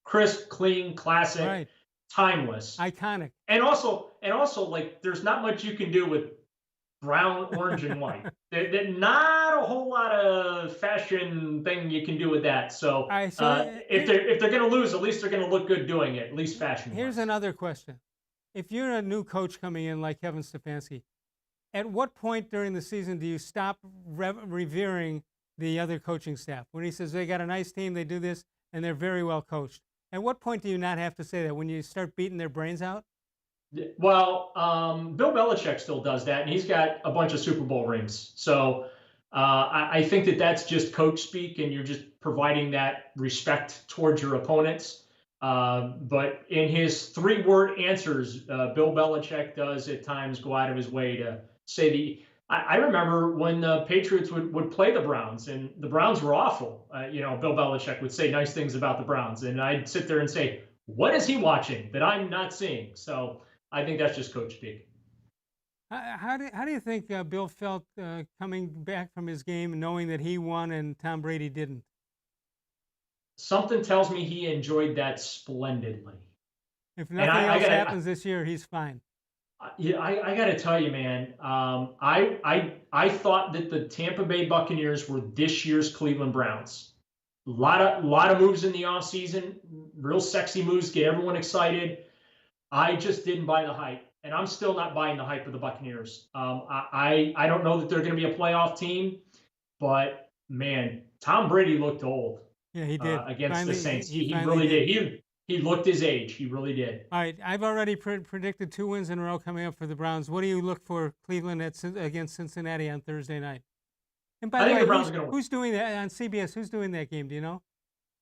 crisp, clean, classic, Right. timeless, Iconic. and also like there's not much you can do with brown, orange, and white. There's not a whole lot of fashion thing you can do with that. So, if they're going to lose, at least they're going to look good doing it, at least fashion. Here's another question: if you're a new coach coming in like Kevin Stefanski, at what point during the season do you stop revering the other coaching staff? When he says they got a nice team, they do this, and they're very well coached. At what point do you not have to say that? When you start beating their brains out? Well, Bill Belichick still does that, and he's got a bunch of Super Bowl rings. So I think that's just coach speak, and you're just providing that respect towards your opponents. But in his 3-word answers, Bill Belichick does at times go out of his way to say I remember when the Patriots would play the Browns, and the Browns were awful. Bill Belichick would say nice things about the Browns, and I'd sit there and say, what is he watching that I'm not seeing? So I think that's just coach speak. How do you think Bill felt coming back from his game, knowing that he won and Tom Brady didn't? Something tells me he enjoyed that splendidly. If nothing else happens this year, he's fine. Yeah, I got to tell you, man. I thought that the Tampa Bay Buccaneers were this year's Cleveland Browns. A lot of moves in the offseason, real sexy moves, get everyone excited. I just didn't buy the hype, and I'm still not buying the hype of the Buccaneers. I don't know that they're going to be a playoff team, but man, Tom Brady looked old. Yeah, he did against the Saints. He really did. He looked his age. He really did. All right, I've already predicted 2 wins in a row coming up for the Browns. What do you look for Cleveland against Cincinnati on Thursday night? And by the way, who's doing that on CBS? Who's doing that game? Do you know?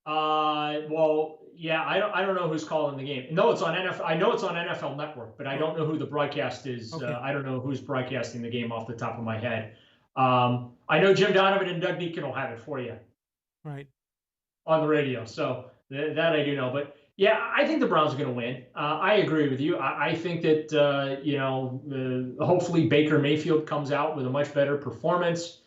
Well, yeah, I don't know who's calling the game. No, it's on NFL. I know it's on NFL Network, but I don't know who the broadcast is. Okay. I don't know who's broadcasting the game off the top of my head. I know Jim Donovan and Doug Deacon will have it for you. Right. On the radio. So that I do know. But yeah, I think the Browns are going to win. I agree with you. I think that, hopefully Baker Mayfield comes out with a much better performance,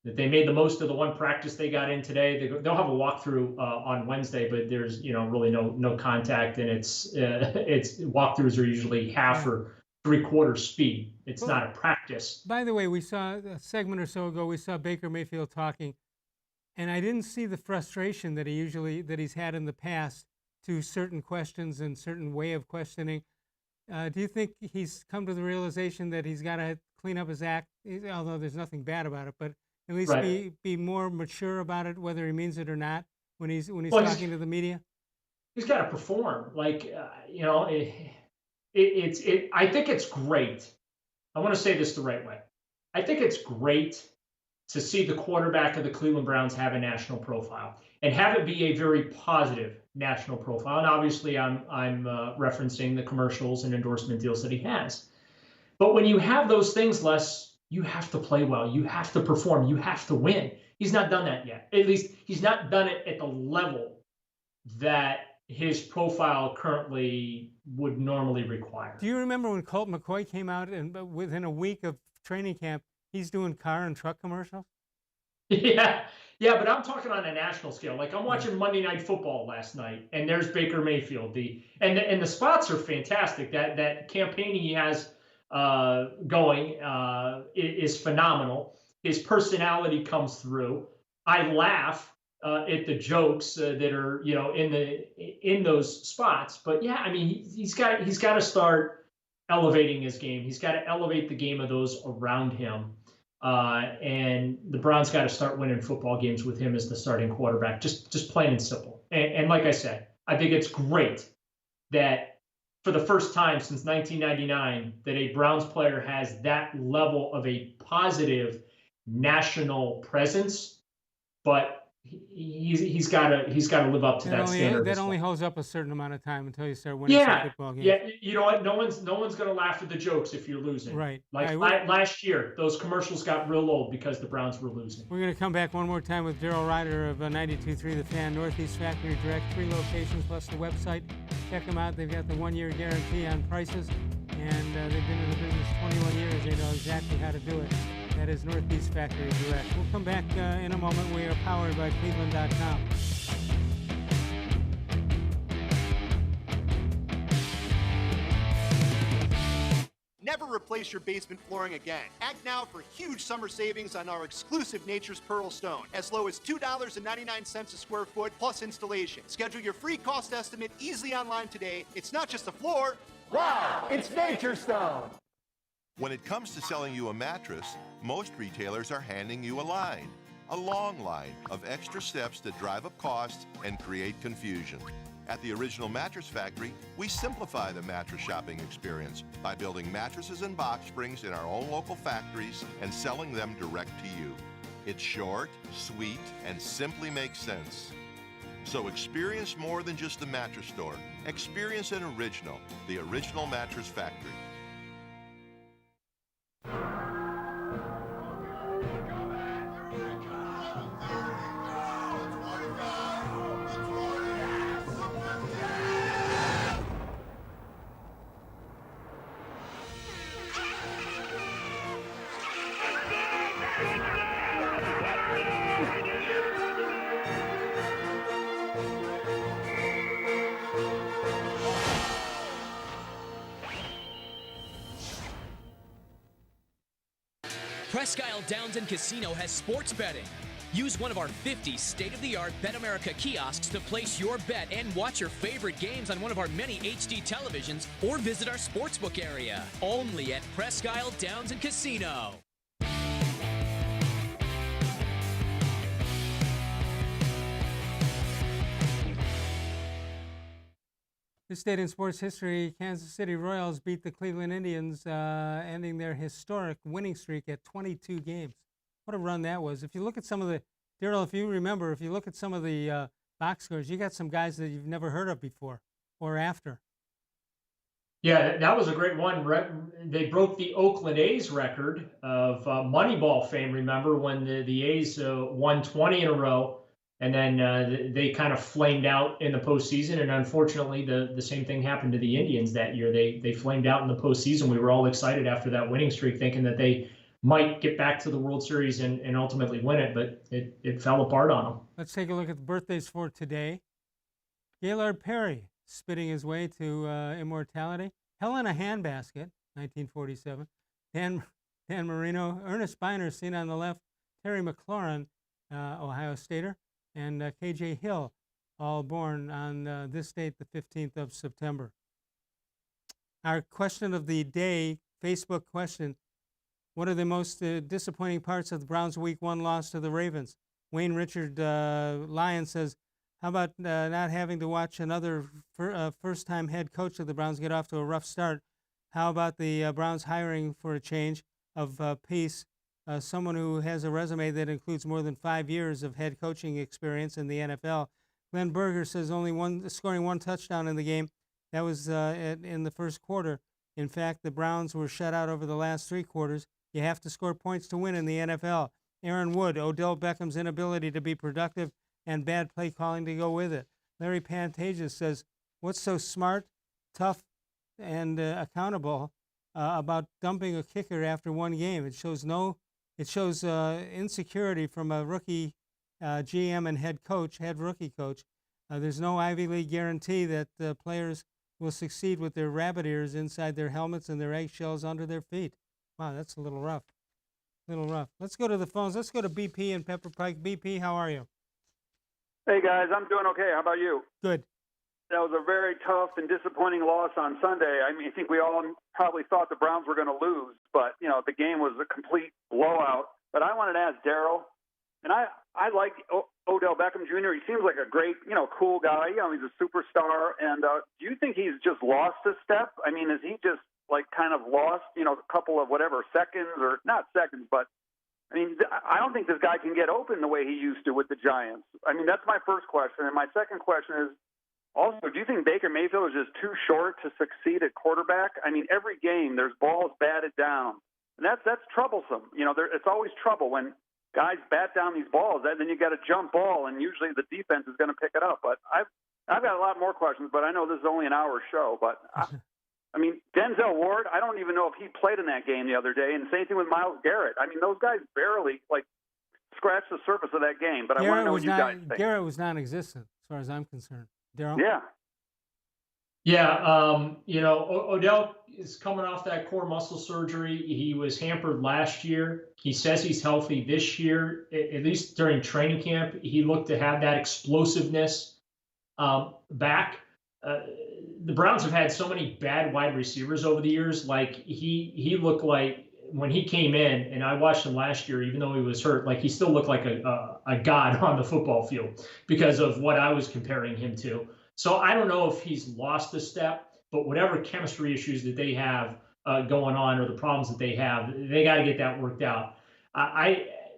that they made the most of the one practice they got in today. They'll have a walkthrough on Wednesday, but there's, really no contact, and it's walkthroughs are usually half or 3/4 speed. It's not a practice. By the way, we saw a segment or so ago, we saw Baker Mayfield talking, and I didn't see the frustration that he's had in the past to certain questions and certain way of questioning. Do you think he's come to the realization that he's got to clean up his act, although there's nothing bad about it, but at least be more mature about it, whether he means it or not, when he's talking to the media? He's got to perform. I think it's great. I want to say this the right way. I think it's great to see the quarterback of the Cleveland Browns have a national profile and have it be a very positive national profile. And obviously, I'm referencing the commercials and endorsement deals that he has. But when you have those things, Les, you have to play well. You have to perform. You have to win. He's not done that yet. At least he's not done it at the level that his profile currently would normally require. Do you remember when Colt McCoy came out and within a week of training camp, he's doing car and truck commercials? Yeah, but I'm talking on a national scale. Like, I'm watching Monday Night Football last night, and there's Baker Mayfield. And the spots are fantastic. That campaign he has going is phenomenal. His personality comes through. I laugh at the jokes that are in those spots. But yeah, I mean, he's got to start elevating his game. He's got to elevate the game of those around him. And the Browns got to start winning football games with him as the starting quarterback, just plain and simple. And like I said, I think it's great that for the first time since 1999 that a Browns player has that level of a positive national presence. But he's got to live up to that standard. That as only well. holds up a certain amount of time until you start winning some football games. Yeah. You know what? No one's going to laugh at the jokes if you're losing. Right. Like All right, last year, those commercials got real old because the Browns were losing. We're going to come back one more time with Daryl Ruiter of 92.3 The Fan, Northeast Factory Direct, 3 locations plus the website. Check them out. They've got the 1-year guarantee on prices, and they've been in the business 21 years. They know exactly how to do it. That is Northeast Factory Direct. We'll come back in a moment. We are powered by cleveland.com. Never replace your basement flooring again. Act now for huge summer savings on our exclusive Nature's Pearl Stone, as low as $2.99 a square foot plus installation. Schedule your free cost estimate easily online today. It's not just a floor. Wow, it's Nature's Stone. When it comes to selling you a mattress, most retailers are handing you a line. A long line of extra steps that drive up costs and create confusion. At the Original Mattress Factory, we simplify the mattress shopping experience by building mattresses and box springs in our own local factories and selling them direct to you. It's short, sweet, and simply makes sense. So experience more than just the mattress store. Experience an original, the Original Mattress Factory. Presque Isle Downs and Casino has sports betting. Use one of our 50 state-of-the-art Bet America kiosks to place your bet and watch your favorite games on one of our many HD televisions or visit our sportsbook area. Only at Presque Isle Downs and Casino. This date in sports history, Kansas City Royals beat the Cleveland Indians, ending their historic winning streak at 22 games. What a run that was. If you look at some of the, Daryl, if you remember, if you look at some of the box scores, you got some guys that you've never heard of before or after. Yeah, that was a great one. They broke the Oakland A's record of Moneyball fame, remember, when the A's won 20 in a row. And then they kind of flamed out in the postseason. And unfortunately, the same thing happened to the Indians that year. They flamed out in the postseason. We were all excited after that winning streak, thinking that they might get back to the World Series and ultimately win it, but it fell apart on them. Let's take a look at the birthdays for today. Gaylord Perry, spitting his way to immortality. Hell in a Handbasket, 1947. Dan Marino, Ernest Biner, seen on the left. Terry McLaurin, Ohio Stater. And K.J. Hill, all born on this date, the 15th of September. Our question of the day, Facebook question, what are the most disappointing parts of the Browns' Week 1 loss to the Ravens? Wayne Richard Lyon says, how about not having to watch another first-time head coach of the Browns get off to a rough start? How about the Browns hiring for a change of pace? Someone who has a resume that includes more than 5 years of head coaching experience in the NFL. Glenn Berger says scoring one touchdown in the game. That was in the first quarter. In fact, the Browns were shut out over the last 3 quarters. You have to score points to win in the NFL. Aaron Wood, Odell Beckham's inability to be productive and bad play calling to go with it. Larry Pantages says, what's so smart, tough, and accountable about dumping a kicker after one game? It shows insecurity from a rookie GM and head rookie coach. There's no Ivy League guarantee that players will succeed with their rabbit ears inside their helmets and their eggshells under their feet. Wow, that's a little rough. Let's go to the phones. Let's go to BP and Pepper Pike. BP, how are you? Hey, guys, I'm doing okay. How about you? Good. That was a very tough and disappointing loss on Sunday. I mean, I think we all probably thought the Browns were going to lose, but, the game was a complete blowout. But I wanted to ask Daryl, and I like Odell Beckham Jr. He seems like a great, cool guy. He's a superstar. And do you think he's just lost a step? I mean, is he just, kind of lost, a couple of seconds, or not seconds, but I mean, I don't think this guy can get open the way he used to with the Giants. I mean, that's my first question. And my second question is, also, do you think Baker Mayfield is just too short to succeed at quarterback? I mean, every game there's balls batted down, and that's troublesome. You know, it's always trouble when guys bat down these balls. Then you got a jump ball, and usually the defense is going to pick it up. But I've got a lot more questions, but I know this is only an hour show. But I mean, Denzel Ward, I don't even know if he played in that game the other day, and same thing with Myles Garrett. I mean, those guys barely scratched the surface of that game. But I want to know what you guys think. Garrett was non-existent as far as I'm concerned. Daryl? Yeah. Yeah, you know, Odell is coming off that core muscle surgery. He was hampered last year. He says he's healthy this year. At least during training camp, he looked to have that explosiveness back. The Browns have had so many bad wide receivers over the years. Like he looked like when he came in, and I watched him last year, even though he was hurt, like he still looked like a god on the football field because of what I was comparing him to. So I don't know if he's lost a step, but whatever chemistry issues that they have going on or the problems that they have, they got to get that worked out.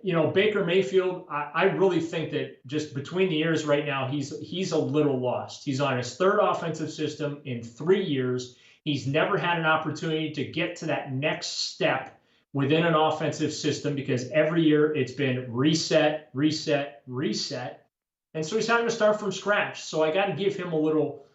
You know, Baker Mayfield, I really think that just between the ears right now, he's a little lost. He's on his third offensive system in 3 years. He's never had an opportunity to get to that next step within an offensive system because every year it's been reset, reset, reset. And so he's having to start from scratch. So I got to give him a little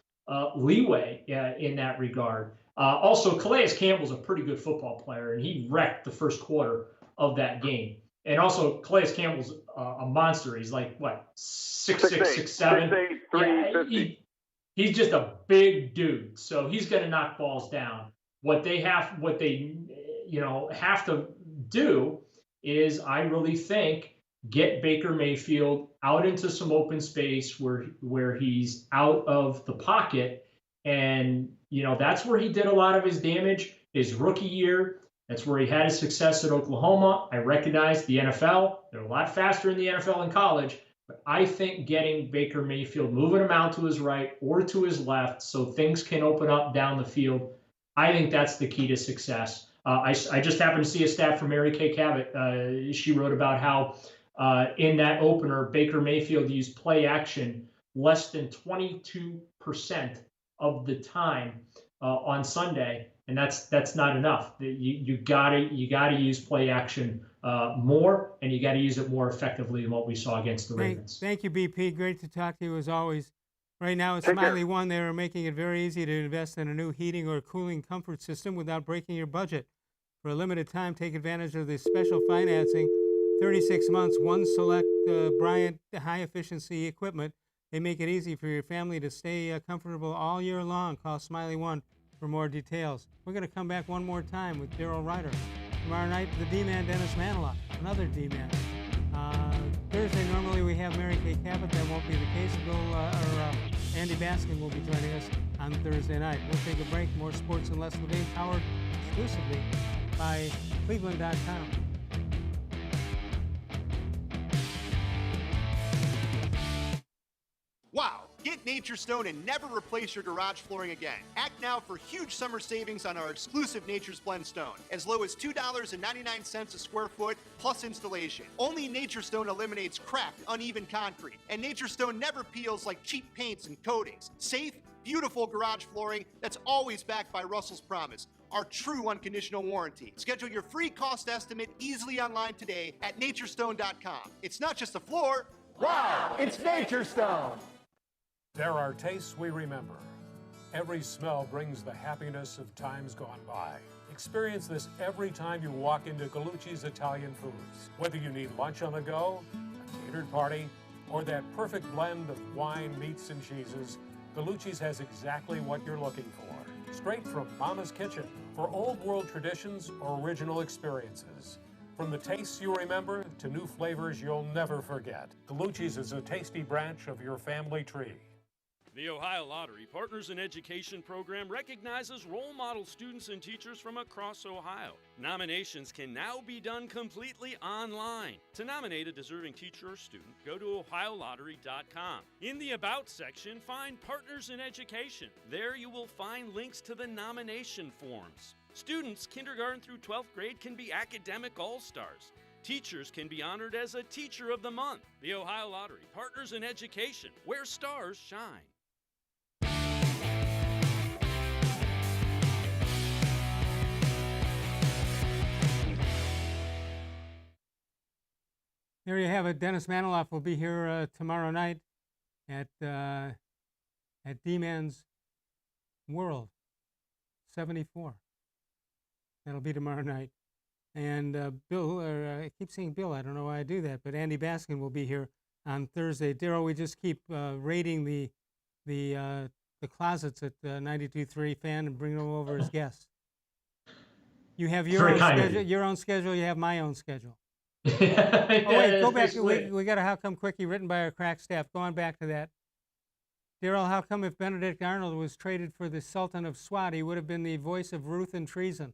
leeway in that regard. Also, Calais Campbell's a pretty good football player, and he wrecked the first quarter of that game. And also, Calais Campbell's a monster. He's like, what, 6'6", 6'7"? 6'8", 350. He's just a big dude. So he's going to knock balls down. What they have to do is, I really think, get Baker Mayfield out into some open space where he's out of the pocket. And, you know, that's where he did a lot of his damage his rookie year. That's where he had his success at Oklahoma. I recognize the NFL. They're a lot faster in the NFL than college. But I think getting Baker Mayfield, moving him out to his right or to his left so things can open up down the field, I think that's the key to success. I just happened to see a stat from Mary Kay Cabot. She wrote about how in that opener, Baker Mayfield used play action less than 22% of the time on Sunday, and that's not enough. You gotta use play action more, and you gotta use it more effectively than what we saw against the Ravens. Thank you, BP. Great to talk to you as always. Right now at Smiley One, they are making it very easy to invest in a new heating or cooling comfort system without breaking your budget. For a limited time, take advantage of this special financing. 36 months, one select Bryant high-efficiency equipment. They make it easy for your family to stay comfortable all year long. Call Smiley One for more details. We're going to come back one more time with Daryl Ruiter. Tomorrow night, the D-Man, Dennis Manilow, another D-Man. Thursday, normally we have Mary Kay Cabot. That won't be the case. Andy Baskin will be joining us on Thursday night. We'll take a break. More sports and less Levine, powered exclusively by cleveland.com. Wow! Get Nature's Stone and never replace your garage flooring again. Act now for huge summer savings on our exclusive Nature's Blend Stone, as low as $2.99 a square foot plus installation. Only Nature's Stone eliminates cracked, uneven concrete, and Nature's Stone never peels like cheap paints and coatings. Safe, beautiful garage flooring that's always backed by Russell's Promise, our true unconditional warranty. Schedule your free cost estimate easily online today at naturestone.com. It's not just a floor. Wow, it's Nature's Stone. There are tastes we remember. Every smell brings the happiness of times gone by. Experience this every time you walk into Gallucci's Italian Foods. Whether you need lunch on the go, a catered party, or that perfect blend of wine, meats, and cheeses, Gallucci's has exactly what you're looking for. Straight from Mama's kitchen for old world traditions or original experiences. From the tastes you remember to new flavors you'll never forget. Gallucci's is a tasty branch of your family tree. The Ohio Lottery Partners in Education program recognizes role model students and teachers from across Ohio. Nominations can now be done completely online. To nominate a deserving teacher or student, go to ohiolottery.com. In the About section, find Partners in Education. There you will find links to the nomination forms. Students kindergarten through 12th grade can be academic all-stars. Teachers can be honored as a Teacher of the Month. The Ohio Lottery, partners in education, where stars shine. There you have it. Dennis Maniloff will be here tomorrow night at D-Man's World 74. That'll be tomorrow night. And Bill, I keep saying Bill, I don't know why I do that, but Andy Baskin will be here on Thursday. Daryl, we just keep raiding the closets at 92.3 Fan and bringing them over as guests. You have your own schedule, you have my own schedule. Oh, wait, go back. We got a How Come Quickie written by our crack staff. Go on back to that. Daryl, how come if Benedict Arnold was traded for the Sultan of Swat, he would have been the voice of Ruth and Treason?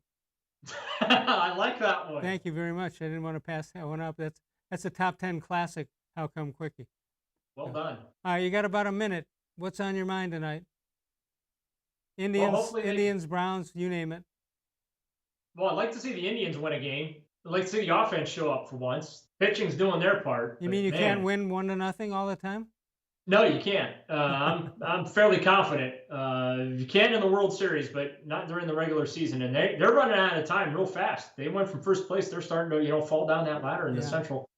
I like that one. Thank you very much. I didn't want to pass that one up. That's a top 10 classic, How Come Quickie. Well done. All right, you got about a minute. What's on your mind tonight? Indians, Browns, you name it. Well, I'd like to see the Indians win a game. I'd like to see the offense show up for once. Pitching's doing their part. You mean you can't win 1-0 all the time? No, you can't. I'm fairly confident. You can in the World Series, but not during the regular season. And they're running out of time real fast. They went from first place. They're starting to fall down that ladder in the Central.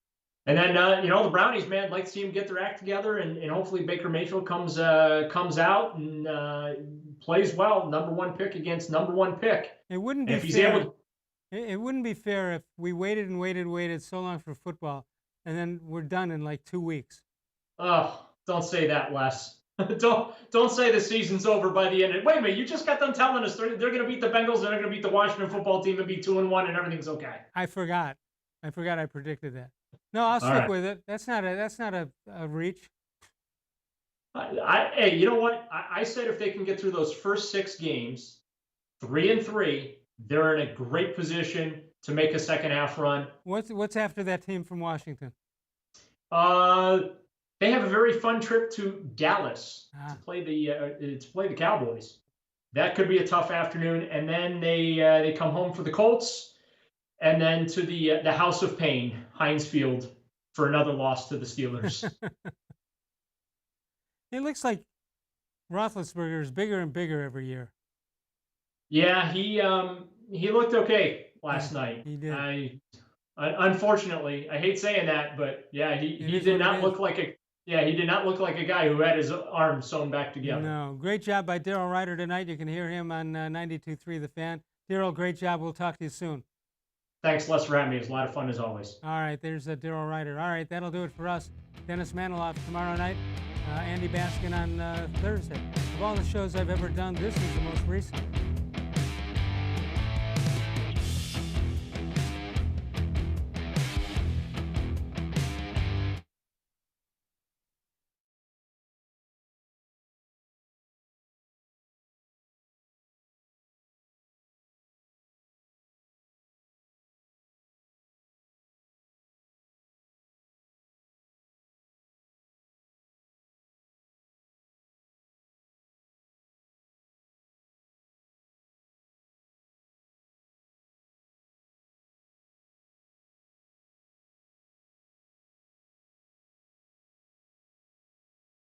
And then the Brownies, man, I'd like to see them get their act together, and hopefully Baker Mayfield comes out and plays well. Number 1 pick against number 1 pick. It wouldn't be fair. It wouldn't be fair if we waited so long for football, and then we're done in like 2 weeks. Oh, don't say that, Les. don't say the season's over by the end. Wait a minute, you just got them telling us they're going to beat the Bengals and they're going to beat the Washington football team and be 2-1 and everything's okay. I forgot I predicted that. No, I'll stick with it. That's not a reach. Hey, you know what? I said if they can get through those first 6 games, 3-3, they're in a great position to make a second half run. What's after that team from Washington? They have a very fun trip to Dallas to play the Cowboys. That could be a tough afternoon, and then they come home for the Colts, and then to the House of Pain, Heinz Field, for another loss to the Steelers. It looks like Roethlisberger is bigger and bigger every year. Yeah, he looked okay last night. He did. Unfortunately, I hate saying that, but yeah, he did not look like a guy who had his arms sewn back together. No, great job by Daryl Ruiter tonight. You can hear him on 92.3 The Fan. Daryl, great job. We'll talk to you soon. Thanks, Les, for having me. It was a lot of fun as always. All right, there's Daryl Ruiter. All right, that'll do it for us. Dennis Maniloff tomorrow night. Andy Baskin on Thursday. Of all the shows I've ever done, this is the most recent.